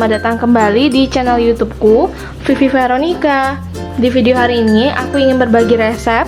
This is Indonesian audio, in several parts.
selamat datang kembali di channel YouTubeku, Vivi Veronica. Di video hari ini aku ingin berbagi resep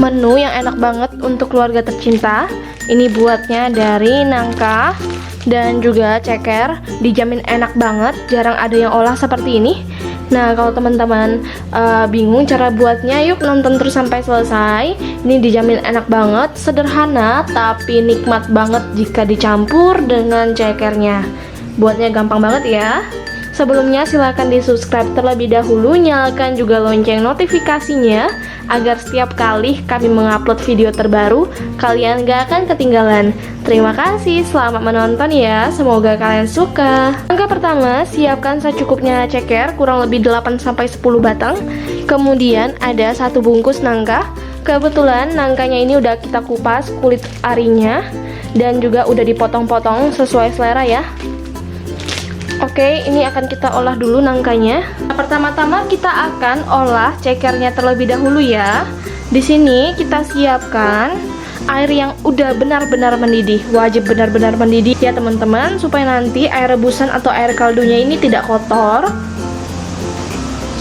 menu yang enak banget untuk keluarga tercinta. Ini buatnya dari nangka dan juga ceker, dijamin enak banget, jarang ada yang olah seperti ini. Nah, kalau teman-teman bingung cara buatnya, yuk nonton terus sampai selesai. Ini dijamin enak banget, sederhana tapi nikmat banget jika dicampur dengan cekernya. Buatnya gampang banget ya. Sebelumnya silahkan di subscribe terlebih dahulu, nyalakan juga lonceng notifikasinya agar setiap kali kami mengupload video terbaru kalian gak akan ketinggalan. Terima kasih, selamat menonton ya, semoga kalian suka. Langkah pertama, siapkan secukupnya ceker kurang lebih 8-10 batang. Kemudian ada 1 bungkus nangka. Kebetulan nangkanya ini udah kita kupas kulit arinya dan juga udah dipotong-potong sesuai selera ya. Oke, ini akan kita olah dulu nangkanya. Nah, pertama-tama kita akan olah cekernya terlebih dahulu ya. Di sini kita siapkan air yang udah benar-benar mendidih. Wajib benar-benar mendidih ya teman-teman, supaya nanti air rebusan atau air kaldunya ini tidak kotor.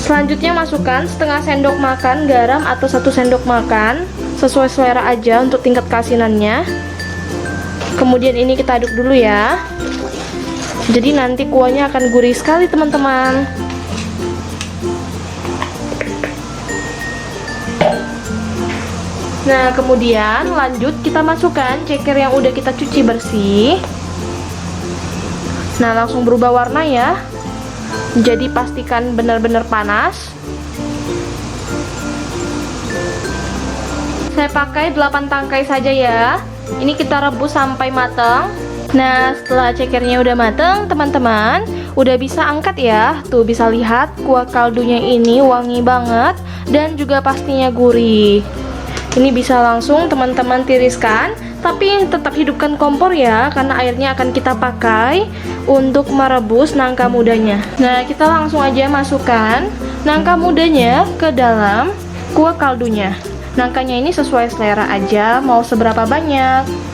Selanjutnya masukkan setengah sendok makan garam atau 1 sendok makan, sesuai selera aja untuk tingkat keasinannya. Kemudian ini kita aduk dulu ya. Jadi nanti kuahnya akan gurih sekali teman-teman. Nah, kemudian lanjut kita masukkan ceker yang udah kita cuci bersih. Nah, langsung berubah warna ya. Jadi pastikan benar-benar panas. Saya pakai 8 tangkai saja ya. Ini kita rebus sampai matang. Nah, setelah cekernya udah mateng teman-teman, udah bisa angkat ya. Tuh bisa lihat kuah kaldunya ini wangi banget dan juga pastinya gurih. Ini bisa langsung teman-teman tiriskan, tapi tetap hidupkan kompor ya, karena airnya akan kita pakai untuk merebus nangka mudanya. Nah, kita langsung aja masukkan nangka mudanya ke dalam kuah kaldunya. Nangkanya ini sesuai selera aja, mau seberapa banyak.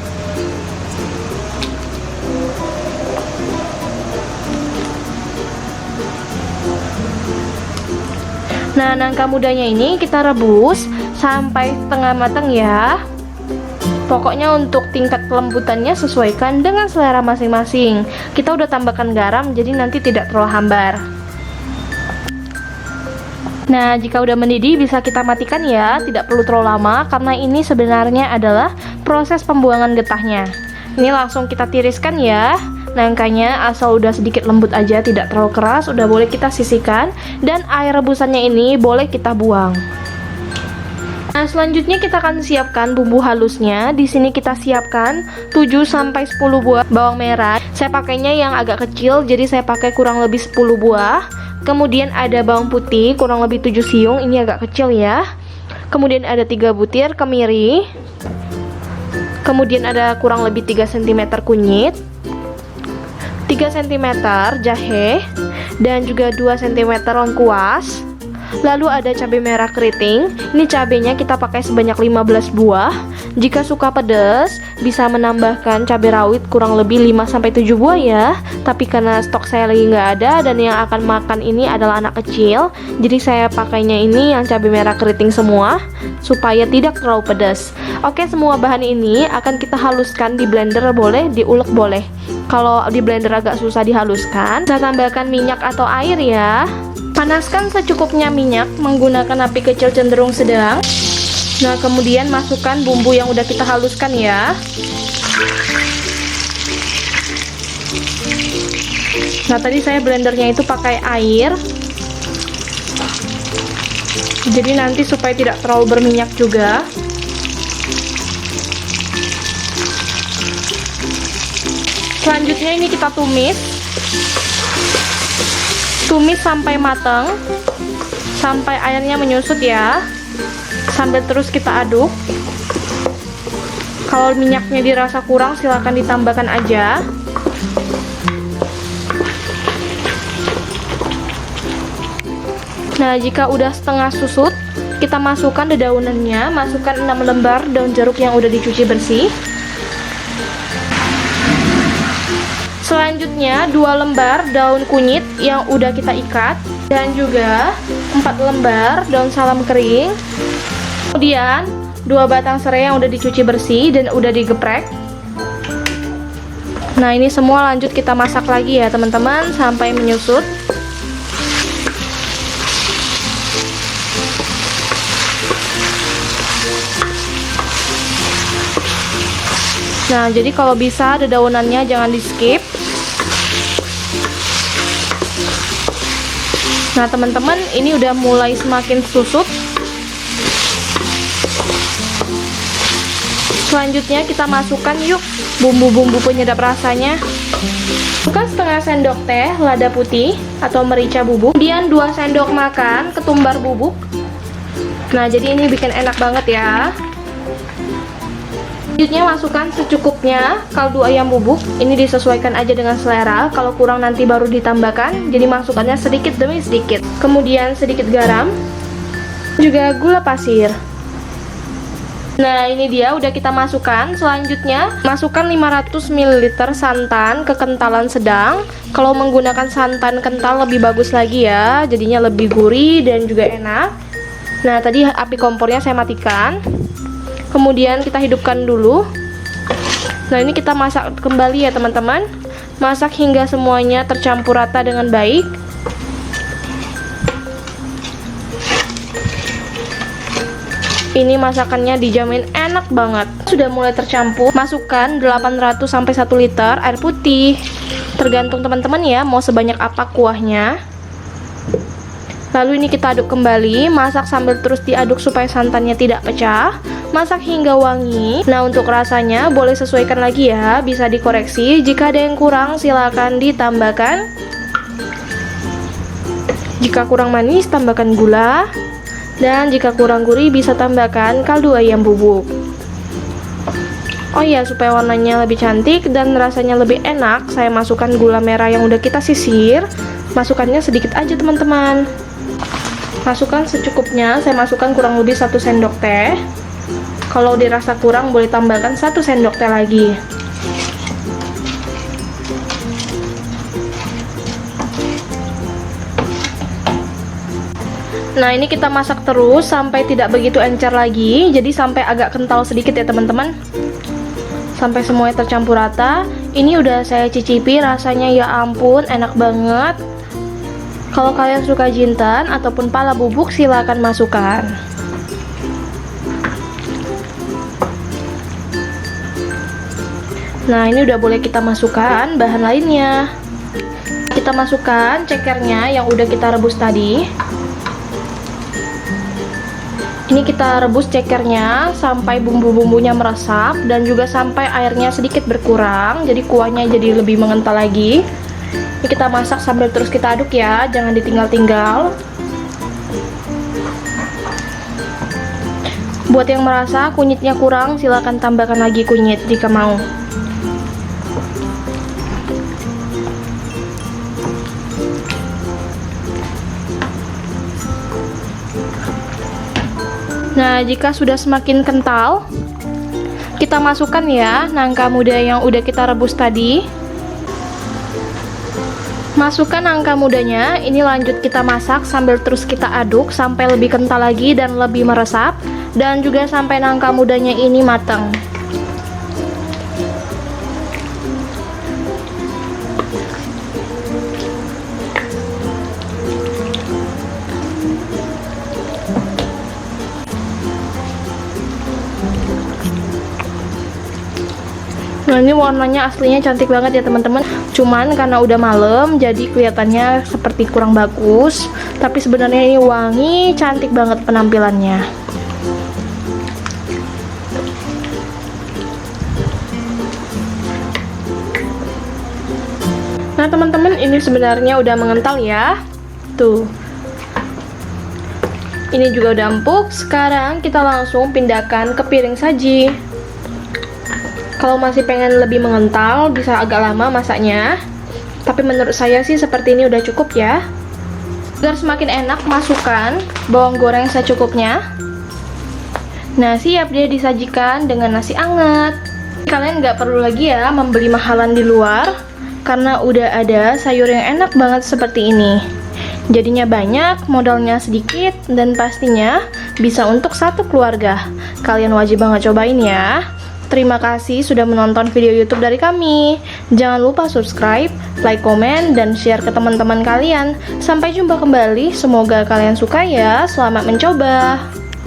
Nah, nangka mudanya ini kita rebus sampai setengah matang ya. Pokoknya untuk tingkat kelembutannya sesuaikan dengan selera masing-masing. Kita udah tambahkan garam, jadi nanti tidak terlalu hambar. Nah, jika udah mendidih bisa kita matikan ya, tidak perlu terlalu lama karena ini sebenarnya adalah proses pembuangan getahnya. Ini langsung kita tiriskan ya. Nangkanya asal udah sedikit lembut aja, tidak terlalu keras, udah boleh kita sisihkan, dan air rebusannya ini boleh kita buang. Nah, selanjutnya kita akan siapkan bumbu halusnya. Di sini kita siapkan 7-10 buah bawang merah. Saya pakainya yang agak kecil, jadi saya pakai kurang lebih 10 buah. Kemudian ada bawang putih kurang lebih 7 siung, ini agak kecil ya. Kemudian ada 3 butir kemiri. Kemudian ada kurang lebih 3 cm kunyit, 3 cm jahe, dan juga 2 cm lengkuas. Lalu ada cabai merah keriting. Ini cabenya kita pakai sebanyak 15 buah. Jika suka pedas bisa menambahkan cabai rawit kurang lebih 5-7 buah ya. Tapi karena stok saya lagi nggak ada dan yang akan makan ini adalah anak kecil, jadi saya pakainya ini yang cabai merah keriting semua supaya tidak terlalu pedas. Oke, semua bahan ini akan kita haluskan di blender, boleh diulek boleh. Kalau di blender agak susah dihaluskan, kita tambahkan minyak atau air ya. Panaskan secukupnya minyak menggunakan api kecil cenderung sedang. Nah, kemudian masukkan bumbu yang udah kita haluskan ya. Nah, tadi saya blendernya itu pakai air. Jadi nanti supaya tidak terlalu berminyak juga. Selanjutnya ini kita tumis. Tumis sampai matang, sampai airnya menyusut ya. Sambil terus kita aduk. Kalau minyaknya dirasa kurang silahkan ditambahkan aja. Nah, jika udah setengah susut, kita masukkan dedaunannya. Masukkan 6 lembar daun jeruk yang udah dicuci bersih. Selanjutnya 2 lembar daun kunyit yang udah kita ikat, dan juga 4 lembar daun salam kering. Kemudian 2 batang serai yang udah dicuci bersih dan udah digeprek. Nah, ini semua lanjut kita masak lagi ya teman-teman sampai menyusut. Nah, jadi kalau bisa dedaunannya jangan di skip. Nah teman-teman, ini udah mulai semakin susut. Selanjutnya kita masukkan yuk bumbu-bumbu penyedap rasanya. Masukkan setengah sendok teh lada putih atau merica bubuk, kemudian 2 sendok makan ketumbar bubuk. Nah, jadi ini bikin enak banget ya. Selanjutnya masukkan secukupnya kaldu ayam bubuk. Ini disesuaikan aja dengan selera. Kalau kurang nanti baru ditambahkan. Jadi masukkannya sedikit demi sedikit. Kemudian sedikit garam, juga gula pasir. Nah, ini dia udah kita masukkan. Selanjutnya masukkan 500 ml santan kekentalan sedang. Kalau menggunakan santan kental lebih bagus lagi ya. Jadinya lebih gurih dan juga enak. Nah, tadi api kompornya saya matikan. Kemudian kita hidupkan dulu. Nah, ini kita masak kembali ya teman-teman. Masak hingga semuanya tercampur rata dengan baik. Ini masakannya dijamin enak banget. Sudah mulai tercampur. Masukkan 800 sampai 1 liter air putih. Tergantung teman-teman ya, mau sebanyak apa kuahnya. Lalu ini kita aduk kembali, masak sambil terus diaduk supaya santannya tidak pecah. Masak hingga wangi. Nah, untuk rasanya boleh sesuaikan lagi ya, bisa dikoreksi. Jika ada yang kurang silakan ditambahkan. Jika kurang manis tambahkan gula. Dan jika kurang gurih bisa tambahkan kaldu ayam bubuk. Oh iya, supaya warnanya lebih cantik dan rasanya lebih enak, saya masukkan gula merah yang udah kita sisir. Masukkannya sedikit aja teman-teman. Masukkan secukupnya, saya masukkan kurang lebih 1 sendok teh. Kalau dirasa kurang boleh tambahkan 1 sendok teh lagi. Nah, ini kita masak terus sampai tidak begitu encer lagi. Jadi sampai agak kental sedikit ya teman-teman. Sampai semuanya tercampur rata. Ini udah saya cicipi, rasanya ya ampun enak banget. Kalau kalian suka jintan ataupun pala bubuk silahkan masukkan. Nah, ini udah boleh kita masukkan bahan lainnya. Kita masukkan cekernya yang udah kita rebus tadi. Ini kita rebus cekernya sampai bumbu-bumbunya meresap dan juga sampai airnya sedikit berkurang. Jadi kuahnya jadi lebih mengental lagi. Ini kita masak sambil terus kita aduk ya, jangan ditinggal-tinggal. Buat yang merasa kunyitnya kurang, silakan tambahkan lagi kunyit jika mau. Nah, jika sudah semakin kental, kita masukkan ya nangka muda yang udah kita rebus tadi. Masukkan nangka mudanya, ini lanjut kita masak sambil terus kita aduk sampai lebih kental lagi dan lebih meresap, dan juga sampai nangka mudanya ini matang. Nah, ini warnanya aslinya cantik banget ya teman-teman. Cuman karena udah malam jadi kelihatannya seperti kurang bagus. Tapi sebenarnya ini wangi, cantik banget penampilannya. Nah teman-teman, ini sebenarnya udah mengental ya. Tuh. Ini juga udah empuk. Sekarang kita langsung pindahkan ke piring saji. Kalau masih pengen lebih mengental, bisa agak lama masaknya. Tapi menurut saya sih seperti ini udah cukup ya. Agar semakin enak, masukkan bawang goreng secukupnya. Nah, siap dia disajikan dengan nasi anget. Kalian nggak perlu lagi ya membeli mahalan di luar. karena udah ada sayur yang enak banget seperti ini. Jadinya banyak, modalnya sedikit, dan pastinya bisa untuk satu keluarga. Kalian wajib banget cobain ya. Terima kasih sudah menonton video YouTube dari kami. Jangan lupa subscribe, like, komen, dan share ke teman-teman kalian. Sampai jumpa kembali, semoga kalian suka ya. Selamat mencoba.